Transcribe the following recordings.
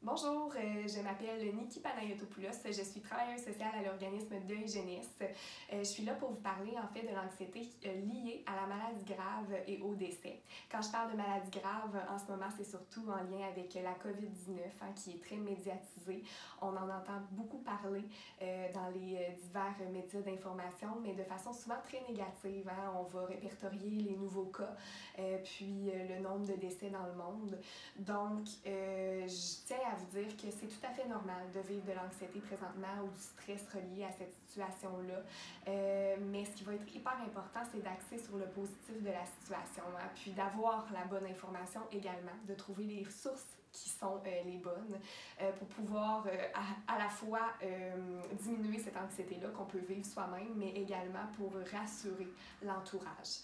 Bonjour, je m'appelle Niki Panayotopoulos, je suis travailleuse sociale à l'organisme Deuil Jeunesse. Je suis là pour vous parler en fait de l'anxiété liée à la maladie grave et au décès. Quand je parle de maladie grave, en ce moment, c'est surtout en lien avec la COVID-19 qui est très médiatisée. On en entend beaucoup parler dans les divers médias d'information, mais de façon souvent très négative. On va répertorier les nouveaux cas, puis le nombre de décès dans le monde. Donc, je tiens à vous dire que c'est tout à fait normal de vivre de l'anxiété présentement ou du stress relié à cette situation-là. Mais ce qui va être hyper important, c'est d'axer sur le positif de la situation, puis d'avoir la bonne information également, de trouver les sources qui sont les bonnes pour pouvoir à la fois diminuer cette anxiété-là qu'on peut vivre soi-même, mais également pour rassurer l'entourage.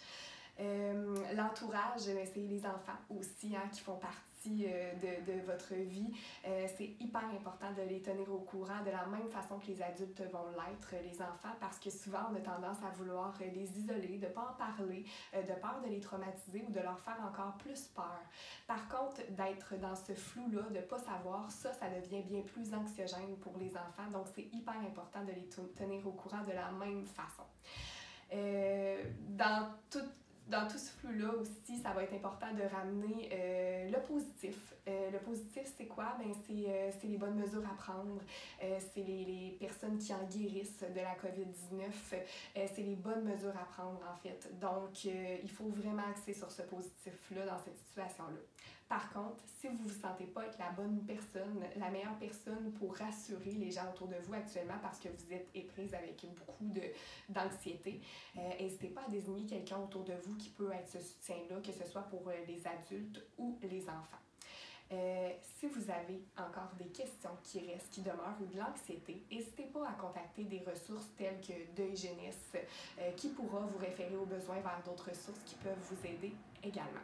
L'entourage, c'est les enfants aussi qui font partie de votre vie. C'est hyper important de les tenir au courant de la même façon que les adultes vont l'être, les enfants, parce que souvent on a tendance à vouloir les isoler, de ne pas en parler, de peur de les traumatiser ou de leur faire encore plus peur. Par contre, d'être dans ce flou-là, de ne pas savoir, ça devient bien plus anxiogène pour les enfants, donc c'est hyper important de les tenir au courant de la même façon. Dans tout ce flou-là aussi, ça va être important de ramener le positif. Le positif, c'est quoi? Ben, c'est les bonnes mesures à prendre, c'est les personnes qui en guérissent de la COVID-19, c'est les bonnes mesures à prendre en fait. Donc, il faut vraiment axer sur ce positif-là dans cette situation-là. Par contre, si vous ne vous sentez pas être la bonne personne, la meilleure personne pour rassurer les gens autour de vous actuellement parce que vous êtes éprise avec beaucoup d'anxiété, n'hésitez pas à désigner quelqu'un autour de vous qui peut être ce soutien-là, que ce soit pour les adultes ou les enfants. Si vous avez encore des questions qui restent, qui demeurent ou de l'anxiété, n'hésitez pas à contacter des ressources telles que Deuil Jeunesse qui pourra vous référer aux besoins vers d'autres ressources qui peuvent vous aider également.